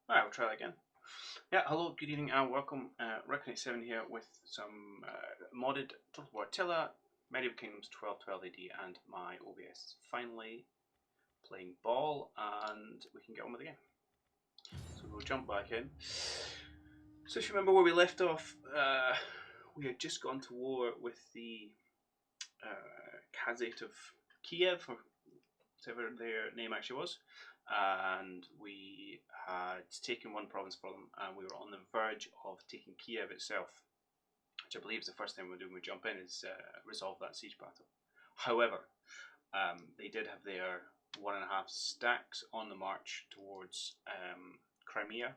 Alright, we'll try that again. Yeah, hello, good evening, and welcome. Reckonate7 here with some modded Total War Attila, Medieval Kingdoms 1212 AD, and my OBS finally playing ball, and we can get on with the game. So we'll jump back in. So if you remember where we left off, we had just gone to war with the Kazate of Kiev, or whatever their name actually was, and we had taken one province from them, and we were on the verge of taking Kiev itself, which I believe is the first thing we'll do when we jump in, is resolve that siege battle. However, they did have their 1.5 stacks on the march towards Crimea,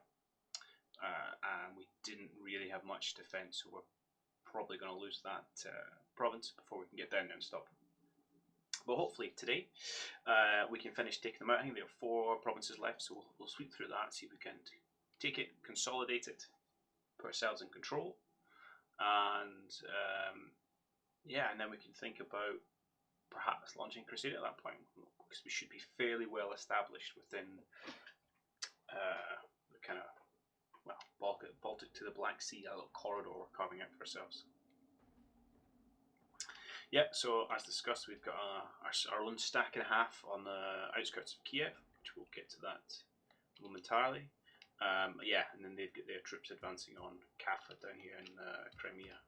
and we didn't really have much defence, so we're probably going to lose that province before we can get down there and stop them. But hopefully today we can finish taking them out. I think there are 4 provinces left, so we'll sweep through that, see if we can take it, consolidate it, put ourselves in control, and yeah, and then we can think about perhaps launching Crusade at that point, because we should be fairly well established within the kind of, well, Baltic to the Black Sea, a little corridor we're carving out for ourselves. Yep, so as discussed, we've got our own stack and a half on the outskirts of Kiev, which we'll get to that momentarily. Yeah, and then they've got their troops advancing on Kaffa down here in Crimea.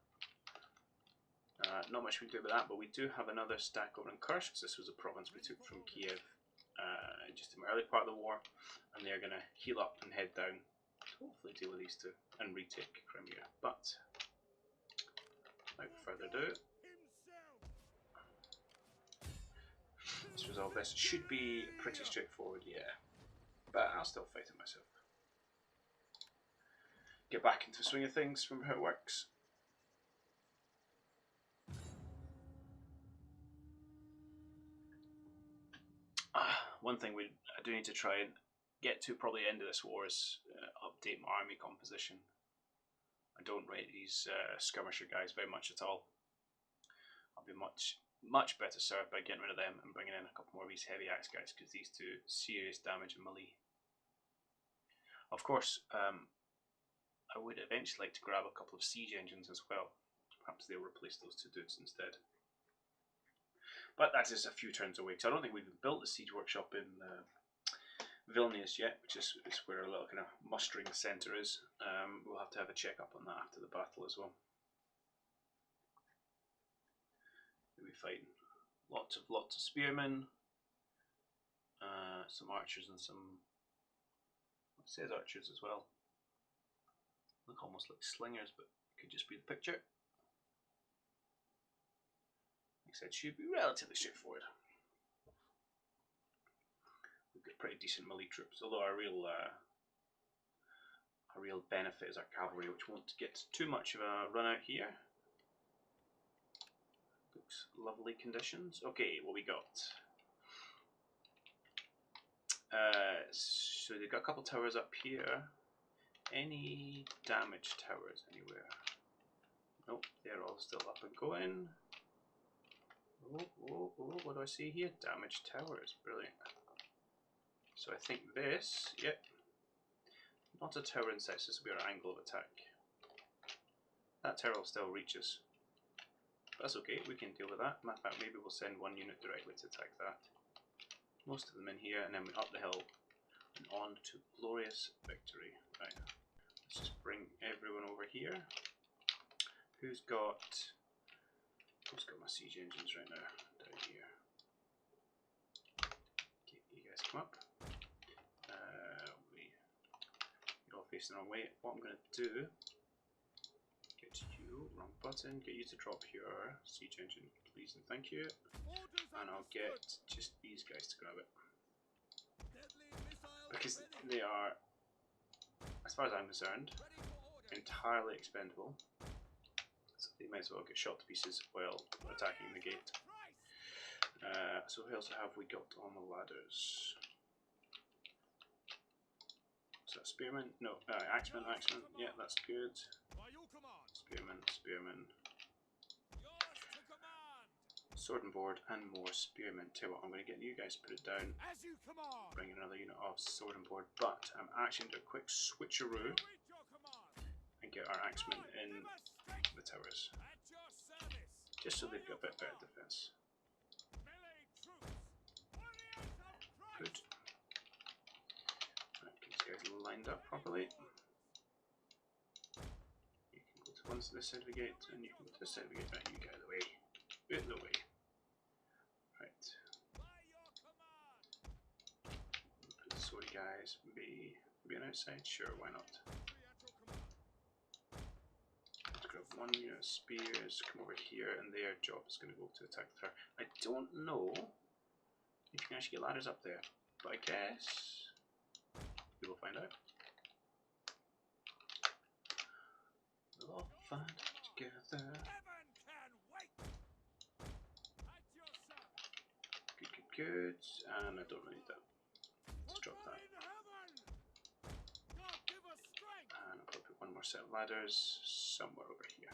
Not much we can do about that, but we do have another stack over in Kursk. This was a province we took from Kiev just in the early part of the war, and they're going to heal up and head down to hopefully deal with these two and retake Crimea. But without further ado, let's resolve this. It should be pretty straightforward, yeah, but I'll still fight it myself. Get back into the swing of things from how it works. One thing I do need to try and get to probably the end of this war is update my army composition. I don't rate these skirmisher guys very much at all. I'll be much better served by getting rid of them and bringing in a couple more of these heavy axe guys, because these do serious damage in melee. Of course, I would eventually like to grab a couple of siege engines as well. Perhaps they'll replace those 2 dudes instead. But that is a few turns away, because I don't think we've built the siege workshop in Vilnius yet, which is where our little kind of mustering centre is. We'll have to have a check up on that after the battle as well. We'll be fighting lots of spearmen, some archers, and some, it says archers as well. Look almost like slingers, but it could just be the picture. Like I said, should be relatively straightforward. We've got pretty decent melee troops, although our real benefit is our cavalry, which won't get too much of a run out here. Looks lovely conditions. Okay, what we got? So they've got a couple towers up here. Any damaged towers anywhere? Nope, they're all still up and going. Oh, what do I see here? Damaged towers, brilliant. So I think this, yep, not a tower inside, so this will be our angle of attack. That tower will still reach us. That's okay, we can deal with that. Matter of fact, maybe we'll send one unit directly to attack that. Most of them in here, and then we up the hill and on to glorious victory. Right, let's just bring everyone over here. Who's got my siege engines right now? Down here. Okay, you guys come up. You're all facing the wrong way. What I'm going to do, get you, wrong button, get you to drop your siege engine, please and thank you. And I'll get just these guys to grab it. Because they are, as far as I'm concerned, entirely expendable. So they might as well get shot to pieces while attacking the gate. So who else have we got on the ladders? Is that spearman? No, axeman, yeah, that's good. Spearman. sword and board, and more spearmen. Tell you what, I'm going to get you guys to put it down. Bring in another unit of sword and board, but I'm actually going to do a quick switcheroo and get our axemen in the towers, just so they've got a bit better defense. Good. Right, get these guys lined up properly. You can go to one to this side of the gate, and you can go to this side of the gate. Right, you get out of the way. Out of the way. Right. Put the sword guys be an outside? Sure, why not? Let's grab one unit of spears, come over here, and their job is going to go to attack the tower. I don't know if you can actually get ladders up there, but I guess we will find out. We'll all find out together. Good, good, good. And I don't really need that. Let's drop that. And I'll probably put one more set of ladders somewhere over here.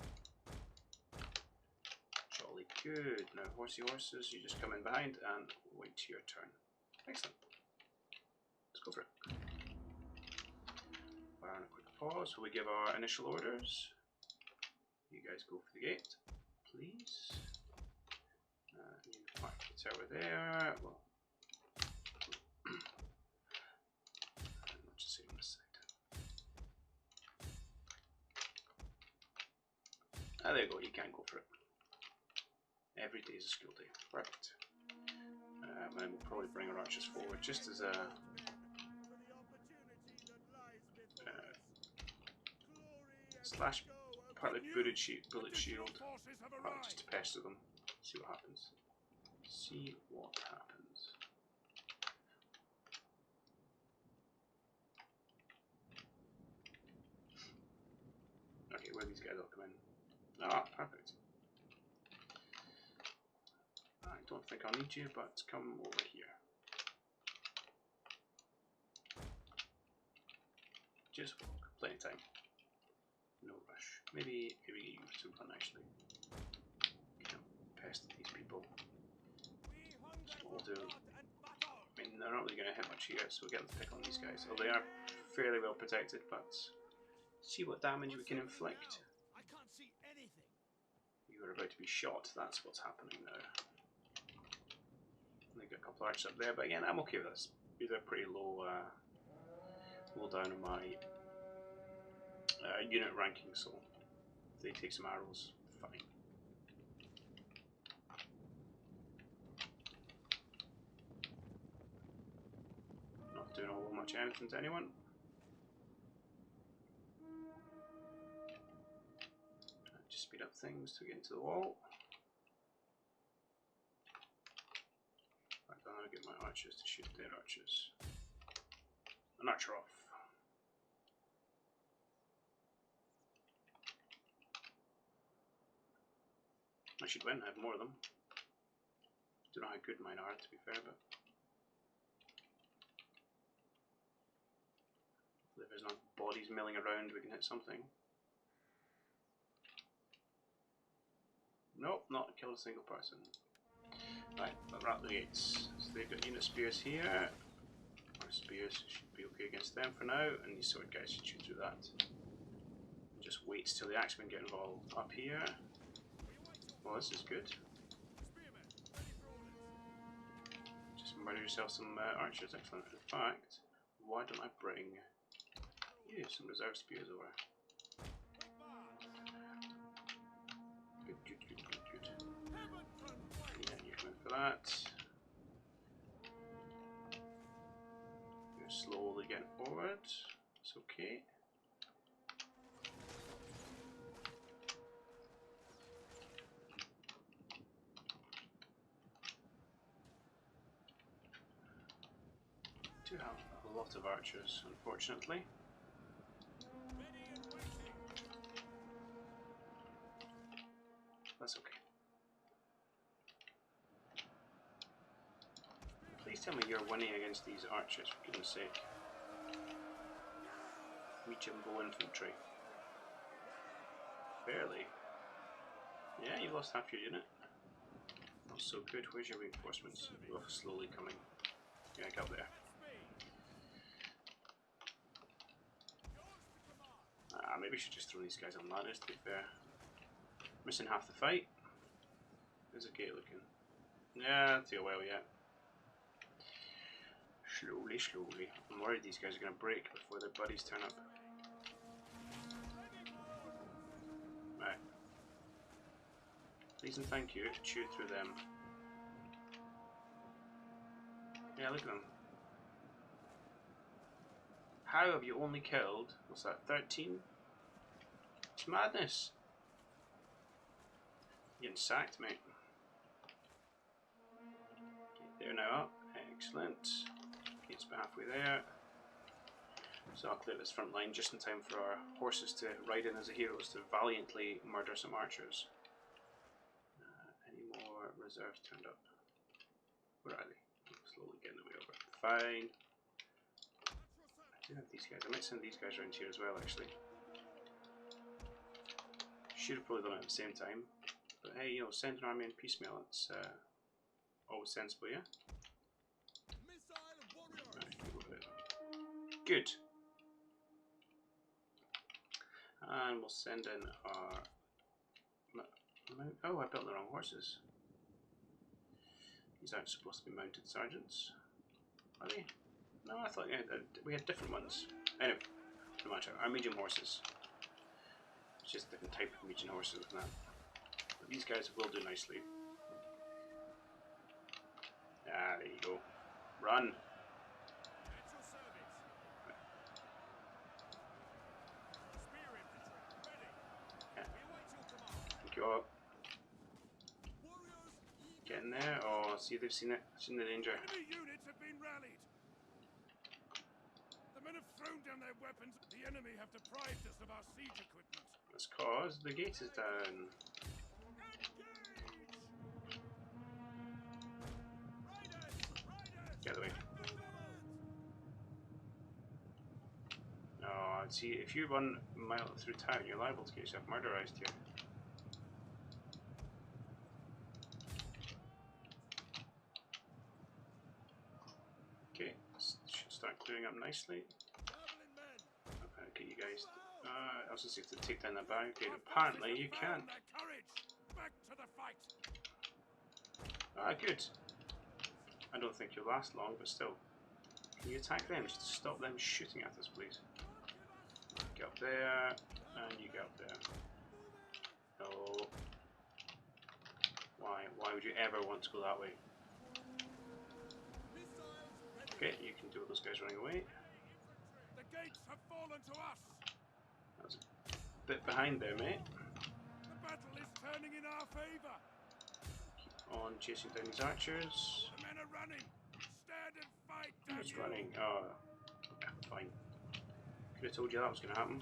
Jolly good. Now, horsey horses, you just come in behind and wait your turn. Excellent. Let's go for it. We're on a quick pause while we give our initial orders. You guys go for the gate, please. You park the tower there. Well, I'll just say on this side. Ah, there you go. You can go for it. Every day is a school day. Perfect. And we'll probably bring our archers forward just as a slash partly bullet shield, just to pester them. See what happens. See what happens. Okay, where these guys all come in. Ah, perfect. I don't think I'll need you, but come over here. Just walk, plenty of time. No rush. Maybe you some fun actually. Can't pest these people. That's what we'll do. I mean, they're not really going to hit much here, so we'll get them to pick on these guys. Well, they are fairly well protected, but see what damage we can inflict. I can't see anything. You are about to be shot. That's what's happening now. They got a couple of archers up there, but again, I'm okay with this. These are pretty low, low down on my unit ranking, so if they take some arrows, fine. Not doing a whole much anything to anyone. Just speed up things to get into the wall. Right, then I'll get my archers to shoot their archers. An archer off. I should win, I have more of them. Don't know how good mine are, to be fair, but if there's not bodies milling around, we can hit something. Nope, not kill a single person. Right, but we're at the gates. So they've got unit spears here. Our spears should be okay against them for now, and these sword guys should shoot through that. And just wait till the axemen get involved. Up here. Well, this is good. Just murder yourself some archers, excellent. In fact, why don't I bring you some reserve spears over? Good, good, good, good, good. Yeah, you come in for that. You're slowly getting forward. It's okay. Do have a lot of archers, unfortunately. That's okay. Please tell me you're winning against these archers, for goodness sake. We jumbo infantry. Barely. Yeah, you lost half your unit. Not so good. Where's your reinforcements? Oh, slowly coming. Yeah, get up there. Maybe I should just throw these guys on ladders, to be fair. Missing half the fight. How's the gate looking? Yeah, it'll take a while yet. Slowly, slowly. I'm worried these guys are going to break before their buddies turn up. Right. Please and thank you. Chew through them. Yeah, look at them. How have you only killed, what's that, 13? It's madness. You're getting sacked, mate. Okay, they're now up. Excellent. Okay, it's about halfway there. So I'll clear this front line just in time for our horses to ride in as the heroes to valiantly murder some archers. Any more reserves turned up? Where are they? Slowly getting the way over. Fine. I do have these guys. I might send these guys around here as well, actually. Should have probably done it at the same time. But hey, you know, send an army in piecemeal. It's always sensible, yeah? Right, good. And we'll send in our... Oh, I built the wrong horses. These aren't supposed to be mounted sergeants. Are they? No, I thought we had different ones. Anyway, no matter. Our medium horses. It's just a different type of medium horses than that. But these guys will do nicely. Ah, there you go. Run! Thank you all. Get in there. Oh, see, they've seen it. Seen the danger. Enemy units have been rallied. The men have thrown down their weapons. The enemy have deprived us of our siege equipment. That's cause the gate is down. Get out of the way. Oh, see, if you run a mile through town, you're liable to get yourself murderized here. Okay, should start clearing up nicely. Okay, you guys. I was just to take down that barricade. Apparently, you can't. Back to the fight. Ah, good. I don't think you'll last long, but still. Can you attack them? Just to stop them shooting at us, please. Get up there, and you get up there. No. Why? Why would you ever want to go that way? Okay, you can deal with those guys running away. The gates have fallen to us. That was a bit behind there, mate. The battle is turning in our favour. Keep on chasing down these archers. The men are running. Stand and fight, damn Who's you. running? Oh, yeah, fine. Could have told you that was going to happen.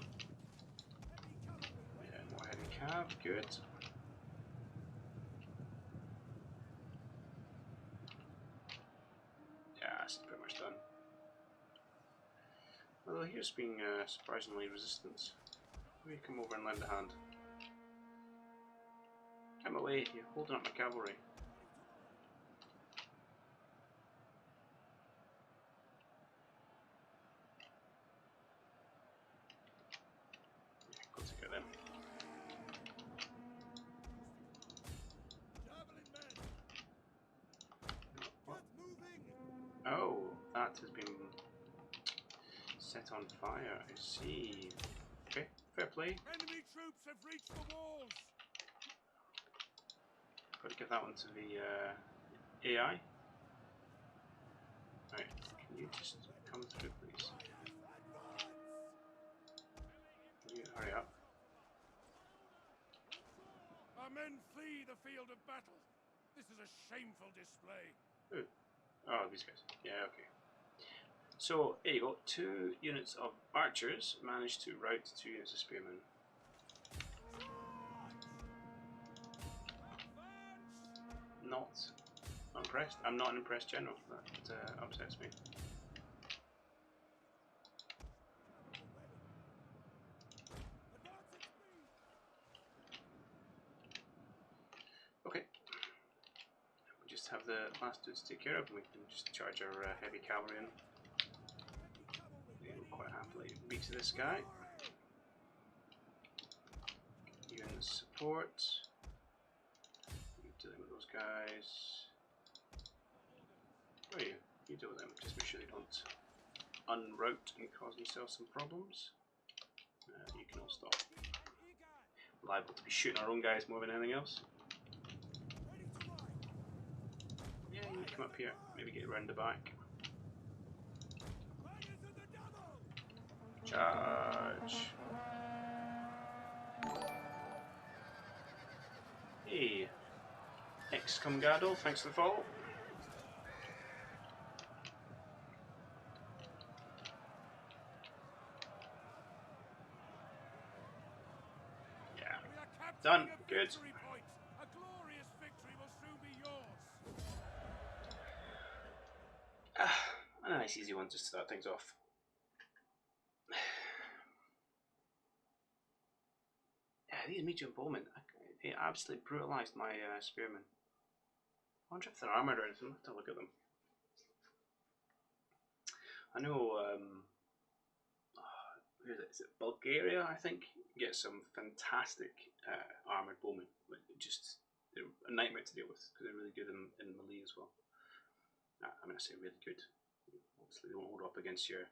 Yeah, more heavy cav, good. Yeah, it's pretty much done. Although here's being surprisingly resistant. Maybe come over and lend a hand. Come away, you're holding up my cavalry. Yeah, go take out them. What? Oh, that has been set on fire, I see. Okay, fair play. Enemy troops have reached the walls. Got to give that one to the AI. Right, can you just come through, please? Can you hurry up? Our men flee the field of battle. This is a shameful display. Ooh. Oh, these guys. Yeah, okay. So, there you go. 2 units of archers managed to rout 2 units of spearmen. Not impressed. I'm not an impressed general. That upsets me. Okay. class dudes to take care of, and we can just charge our heavy cavalry in. We'll quite happily beat this guy. You in the support. You're dealing with those guys. Where are you? You deal with them. Just make sure they don't unroute and cause themselves some problems. You can all stop. Liable to be shooting our own guys more than anything else. Yeah, you need to come up here. Maybe get around the back. Charge. Hey, ex-Comgado, thanks for the follow. Yeah, done. Good. A glorious victory will soon be yours. A nice easy one just to start things off. Yeah, these medium bowmen, they absolutely brutalised my spearmen. I wonder if they're armoured or anything. I'll have to look at them. I know, where is it? Bulgaria, I think, gets some fantastic armoured bowmen. They're a nightmare to deal with because they're really good in melee as well. I mean, I say really good. Obviously, they won't hold up against your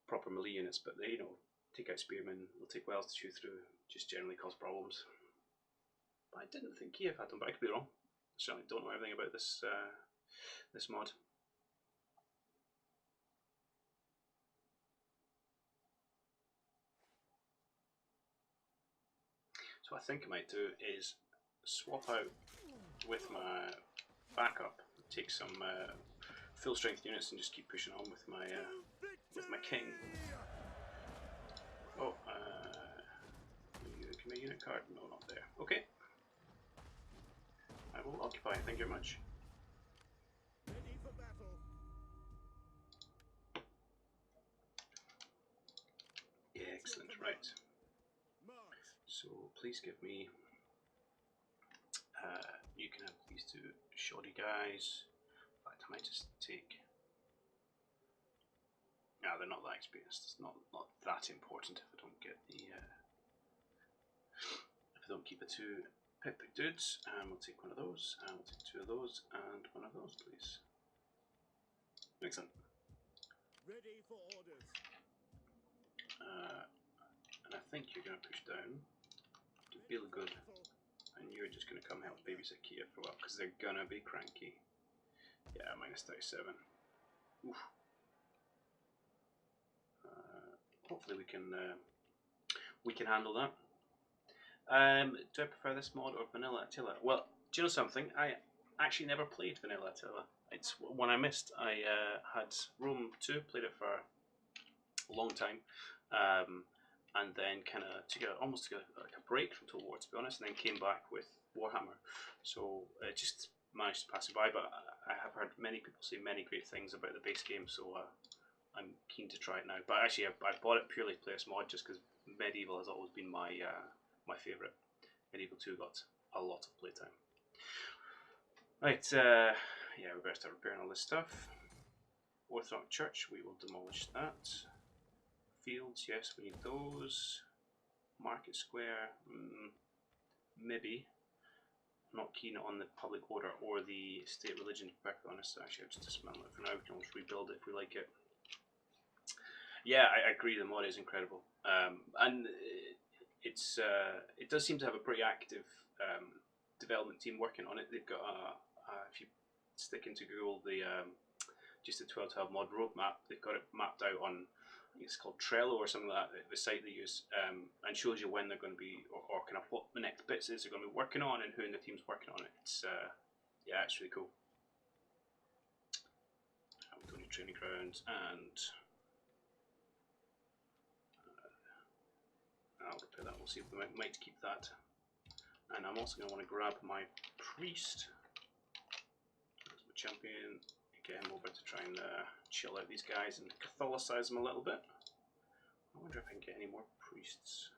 proper melee units, but they, take out spearmen, they'll take wells to shoot through, just generally cause problems. But I didn't think Kiev had them, but I could be wrong. I certainly don't know everything about this this mod. So what I think I might do is swap out with my backup, take some full strength units and just keep pushing on with my king. Oh, give me a unit card? No, not there. Okay. I will occupy, thank you very much. Ready for battle. Yeah, excellent, right. So please give me, you can have these two shoddy guys. In fact, I might just take, no, they're not that experienced, it's not that important if I don't get the, if I don't keep the two Pip dudes, and we'll take one of those, and we'll take two of those, and one of those, please. Excellent. Ready for orders. And I think you're going to push down to Bilgud, and you're just going to come help babysit Kiev for a while, because they're going to be cranky. Yeah, -37. Oof. Hopefully we can handle that. Do I prefer this mod or Vanilla Attila? Well, do you know something? I actually never played Vanilla Attila. It's one I missed. I had Rome 2, played it for a long time, and then kind of almost took a break from Total War, to be honest, and then came back with Warhammer. So it just managed to pass it by, but I have heard many people say many great things about the base game, so I'm keen to try it now. But actually, I bought it purely to play this mod just because Medieval has always been my my favourite. Medieval 2 got a lot of playtime. Right, yeah, we better start repairing all this stuff. Orthodox Church, we will demolish that. Fields, yes, we need those. Market Square, maybe. I'm not keen on the public order or the state religion, to be perfectly honest. Actually, I'll just dismantle it for now. We can always rebuild it if we like it. Yeah, I agree, the mod is incredible. And it does seem to have a pretty active development team working on it. They've got if you stick into Google just the 1212 mod roadmap, they've got it mapped out on, I think it's called Trello or something like that, the site they use, and shows you when they're going to be, or kind of what the next bits is they're going to be working on and who in the team's working on it. It's yeah, it's really cool. We don't need training grounds, and I'll repair that. We'll see if we might keep that. And I'm also going to want to grab my priest. That's my champion. Get him over to try and chill out these guys and Catholicize them a little bit. I wonder if I can get any more priests.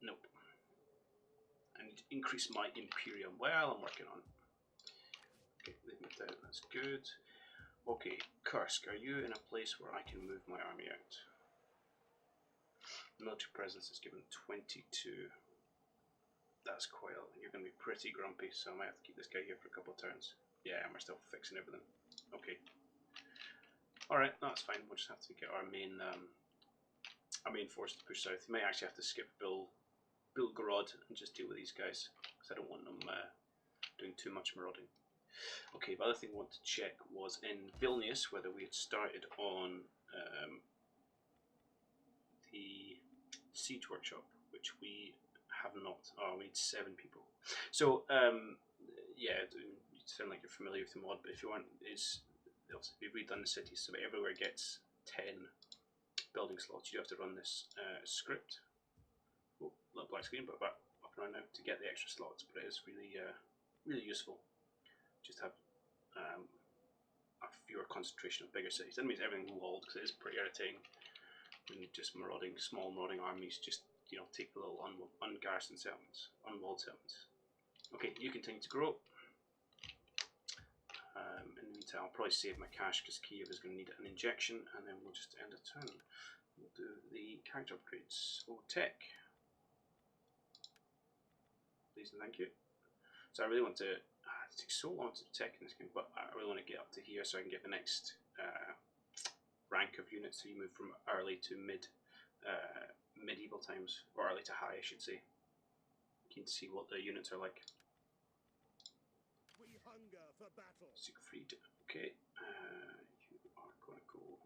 Nope. I need need to increase my Imperium. Well, I'm working on it. Okay, they've moved out. That's good. Okay, Kursk, are you in a place where I can move my army out? Military presence is given 22. That's quite a lot. You're going to be pretty grumpy, so I might have to keep this guy here for a couple of turns. Yeah, and we're still fixing everything. Okay. Alright, that's fine. We'll just have to get our main force to push south. You might actually have to skip Belgorod and just deal with these guys, because I don't want them doing too much marauding. Okay, the other thing I want to check was in Vilnius whether we had started on the siege workshop, which we have not. Oh, we need 7 people. So, yeah, you sound like you're familiar with the mod, but if you want, we've redone the city so that everywhere gets 10 building slots. You do have to run this script. Oh, little black screen, but up and around now to get the extra slots. But it is really, really useful. Just have a fewer concentration of bigger cities. That means everything walled, because it is pretty irritating when just small marauding armies just take the little ungarrisoned settlements, unwalled settlements. Okay, you continue to grow. In the meantime, I'll probably save my cash because Kiev is going to need an injection, and then we'll just end a turn. We'll do the character upgrades. Oh, tech. Please and thank you. So I really want to. It takes so long to do tech in this game, but I really want to get up to here so I can get the next rank of units. So you move from early to medieval times, or early to high, I should say. You can see what the units are like. We hunger for battle. Siegfried, okay. You are going to go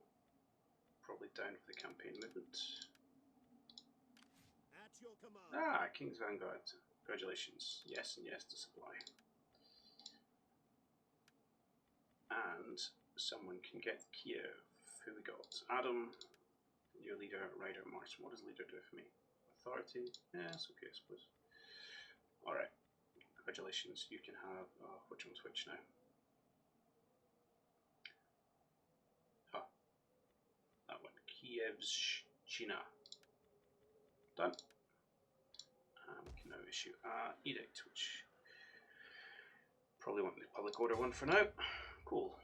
probably down for the campaign movement. At your command. Ah, King's Vanguard. Congratulations. Yes and yes to supply. And someone can get Kiev. Who we got? Adam. Your leader, Ryder Martin. What does leader do for me? Authority? Yeah, it's okay, I suppose. Alright. Congratulations. You can have. Which one's which now? Oh. That one. Kievshchina. Done. And we can now issue an edict, which probably want the public order one for now. Cool.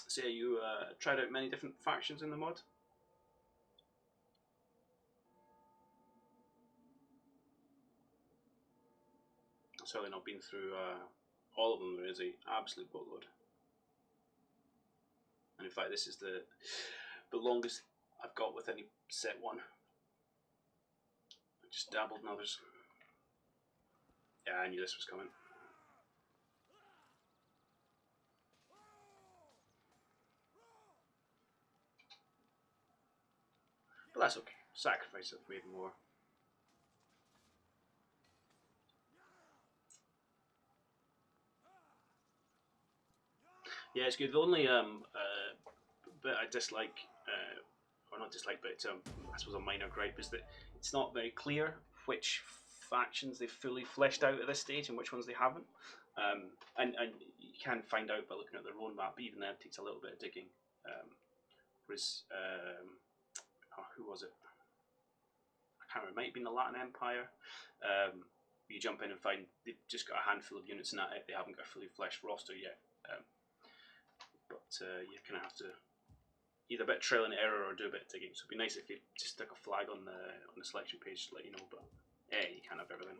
So you tried out many different factions in the mod? I've certainly not been through all of them. There is an absolute boatload. And in fact this is the longest I've got with any set one. I just dabbled in others. Yeah, I knew this was coming. But that's okay. Sacrifice of maybe more. Yeah, it's good. The only bit I dislike, or not dislike, but I suppose a minor gripe, is that it's not very clear which factions they've fully fleshed out at this stage and which ones they haven't. And you can find out by looking at their own map, but even then it takes a little bit of digging. Whereas, who was it? I can't remember, it might have been the Latin Empire. You jump in and find they've just got a handful of units in that, they haven't got a fully fleshed roster yet. But you kind of have to either a bit trial and error or do a bit of digging. So it'd be nice if you just stick a flag on the selection page to let you know, but you can't have everything.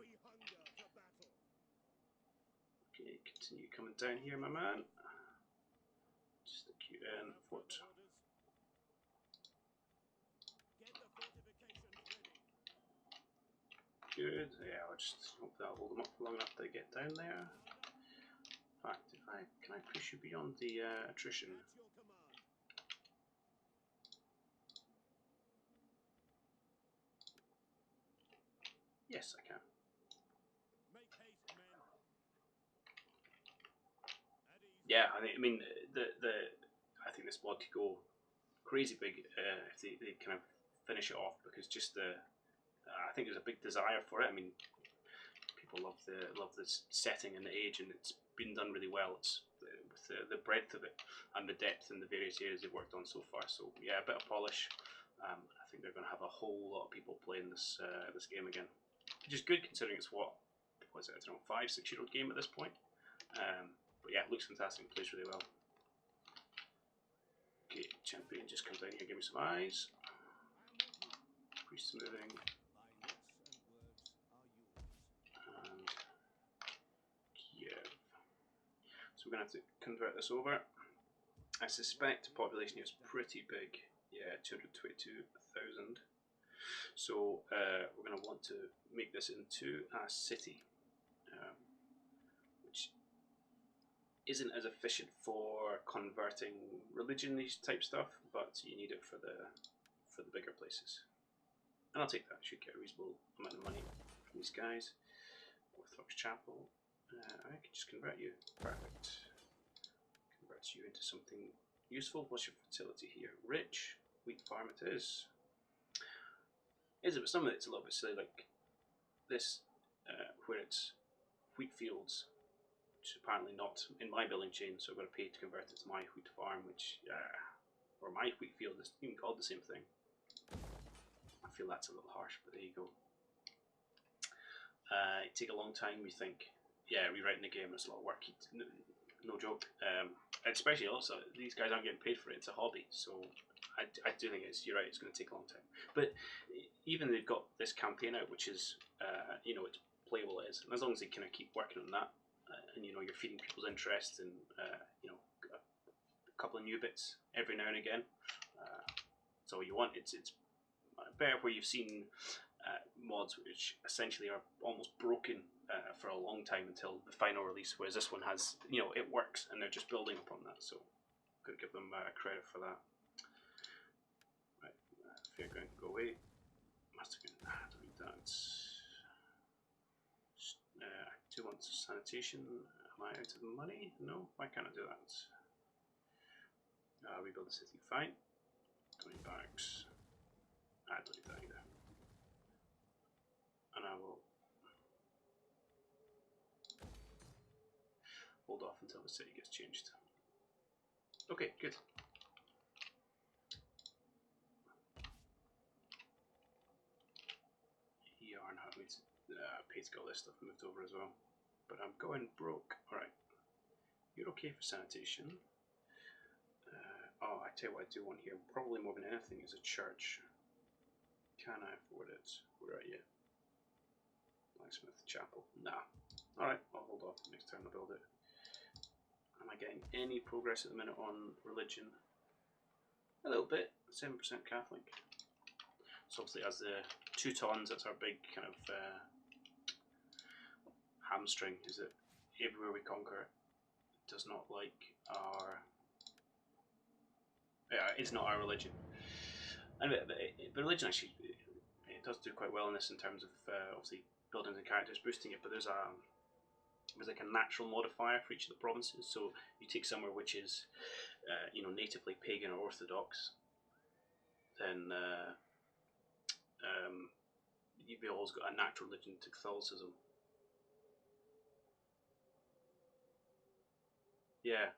Okay, continue coming down here, my man. Just stick you in fort. Good, yeah, I'll just hope that'll hold them up long enough to get down there. In fact, can I push you beyond the attrition? Yes, I can. Yeah, I mean, I think this mod could go crazy big if they kind of finish it off, because just I think there's a big desire for it. I mean, people love this setting and the age, and it's been done really well. It's with the breadth of it and the depth in the various areas they've worked on so far. So yeah, a bit of polish I think they're going to have a whole lot of people playing this this game again, which is good considering it's what is it? I don't know, 5-6-year-old game at this point. But yeah, it looks fantastic. Plays really well. Okay, champion just comes down here. Give me some eyes. Priest moving. And Kiev. So we're going to have to convert this over. I suspect the population here is pretty big. Yeah, 222,000. So we're going to want to make this into a city, which isn't as efficient for converting religion, these type stuff, but you need it for the bigger places. And I'll take that. Should get a reasonable amount of money from these guys. Orthodox Chapel. I can just convert you. Perfect. Converts you into something useful. What's your fertility here? Rich. Wheat farm it is. But some of it's a little bit silly, like this, where it's wheat fields, which is apparently not in my building chain, so I've got to pay to convert it to my wheat farm, which, or my wheat field, is even called the same thing. I feel that's a little harsh, but there you go. It take a long time, we think. Yeah, rewriting the game, it's a lot of work, no joke. Especially also, these guys aren't getting paid for it, it's a hobby, so I do think you're right, it's going to take a long time. But even they've got this campaign out, which is, it's playable as, and as long as they kind of keep working on that, and you're feeding people's interest, and a couple of new bits every now and again, that's all you want. It's better where you've seen mods which essentially are almost broken for a long time until the final release, whereas this one has, it works, and they're just building upon that, so could give them credit for that. Right, fairground can go away. Masterground, I don't need that. I do want sanitation. Am I out of money? No, why can't I do that? Rebuild the city, fine. Going barracks. I don't need that either. And I will hold off until the city gets changed. Okay, good. Yarn had me pay to get all this stuff moved over as well. But I'm going broke. Alright. You're okay for sanitation. I tell you what I do want here, probably more than anything, is a church. Can I afford it? Where are you? Blacksmith Chapel. Nah. Alright, I'll hold off next time I build it. Am I getting any progress at the minute on religion? A little bit. 7% Catholic. So obviously as the Teutons, that's our big kind of hamstring, is that everywhere we conquer it does not like our... it's not our religion. And the religion actually, it does do quite well in this in terms of obviously buildings and characters, boosting it, but there's like a natural modifier for each of the provinces. So you take somewhere which is natively pagan or orthodox, then you've always got a natural religion to Catholicism. Yeah,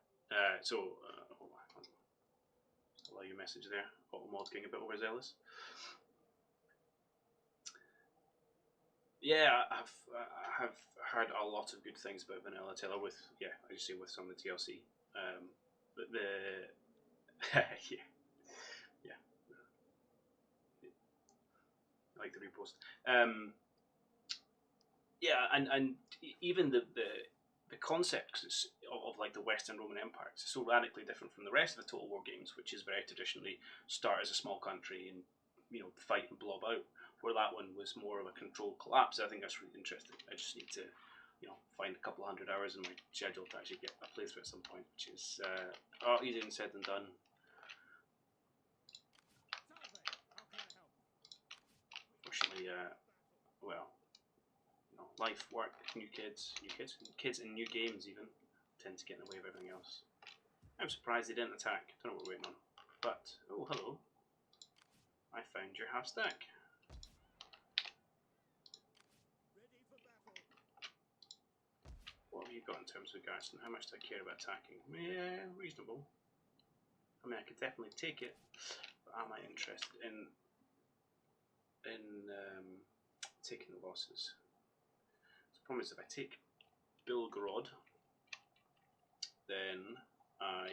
allow your message there. Automod's getting a bit overzealous. Yeah, I have heard a lot of good things about Vanilla Attila with some of the TLC. But yeah, I like the repost. And even the concepts of like the Western Roman Empire is so radically different from the rest of the Total War games, which is very traditionally start as a small country and fight and blob out. Where that one was more of a controlled collapse. I think that's really interesting. I just need to find a couple of 100 hours in my schedule to actually get a playthrough at some point, which is easier said than done. Fortunately, life, work, kids and new games even tend to get in the way of everything else. I'm surprised they didn't attack. Don't know what we're waiting on. But, oh hello. I found your half stack. What have you got in terms of garrison? How much do I care about attacking? Yeah, reasonable. I mean, I could definitely take it, but am I interested in taking the losses? The problem is if I take Bilgrod, then I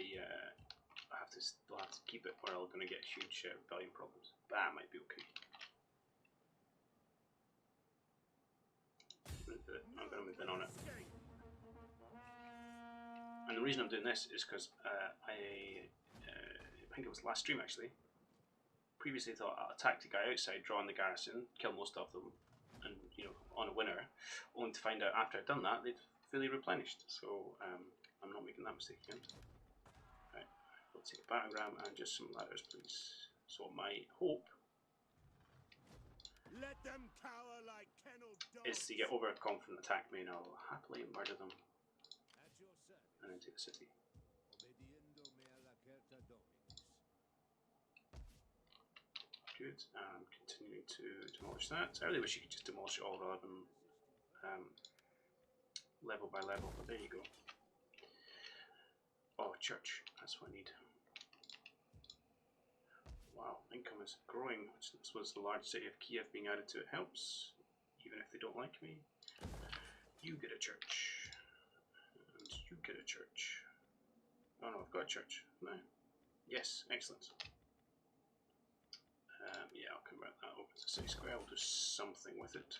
still have to keep it, or I'm going to get huge value problems. That might be okay. I'm going to move in on it. And the reason I'm doing this is because I think it was last stream actually. Previously thought I'll attack the guy outside, draw on the garrison, kill most of them, and on a winner, only to find out after I'd done that they'd fully replenished. So I'm not making that mistake again. Right, we'll take a battlegram and just some ladders, please. So my hope Let them cower like kennelled is dogs. to get overconfident, attack me, and I'll happily murder them At your service. and then take the city. Obediendo mea lacerta dominus. Good, and continuing to demolish that. I really wish you could just demolish it all rather than level by level, but there you go. Oh, church, that's what I need. Wow, income is growing, which this was the large city of Kiev being added to it helps, even if they don't like me. You get a church, and you get a church. Oh no, I've got a church. No. Yes, excellent. Yeah, I'll convert that over to city square. I'll do something with it.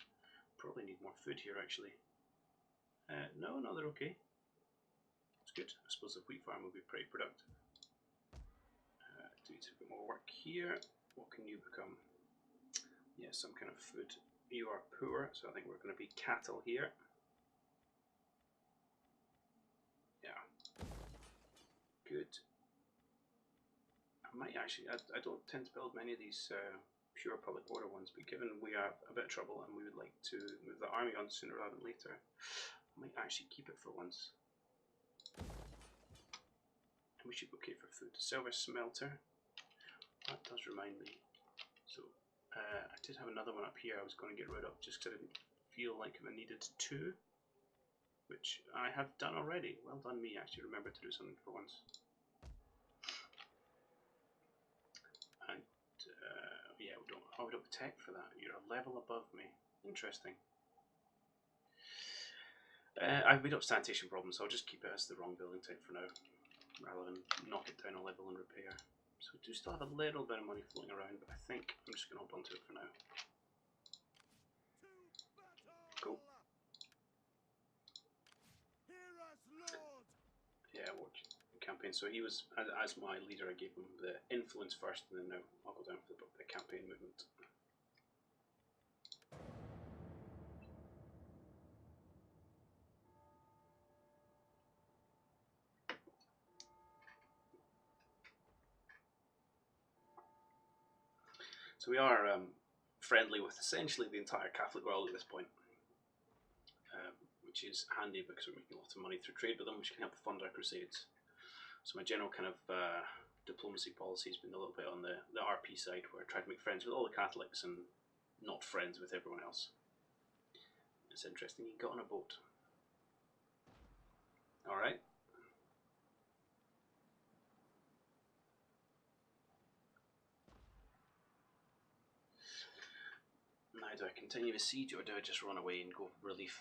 Probably need more food here actually. No, they're okay. It's good. I suppose the wheat farm will be pretty productive. Do a bit more work here. What can you become? Yeah, some kind of food. You are poor, so I think we're going to be cattle here. Yeah. Good. I might actually, I don't tend to build many of these pure public order ones, but given we are a bit of trouble and we would like to move the army on sooner rather than later, I might actually keep it for once. And we should be okay for food. Silver smelter. That does remind me. So I did have another one up here I was going to get rid of just because I didn't feel like I needed two, which I have done already. Well done me, actually remember to do something for once. And yeah, we don't tech for that. You're a level above me. Interesting. I've made up sanitation problems, so I'll just keep it as the wrong building type for now, rather than knock it down a level and repair. So we do still have a little bit of money floating around, but I think I'm just going to hold on to it for now. Cool. Hear us, Lord. Yeah, watch campaign. So he was, as my leader, I gave him the influence first, and then now I'll go down for the campaign movement. So we are friendly with essentially the entire Catholic world at this point, which is handy because we're making a lot of money through trade with them, which can help fund our crusades. So my general kind of diplomacy policy has been a little bit on the RP side, where I try to make friends with all the Catholics and not friends with everyone else. It's interesting, he got on a boat. Alright. Now do I continue a siege or do I just run away and go relieve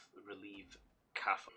Kaffa?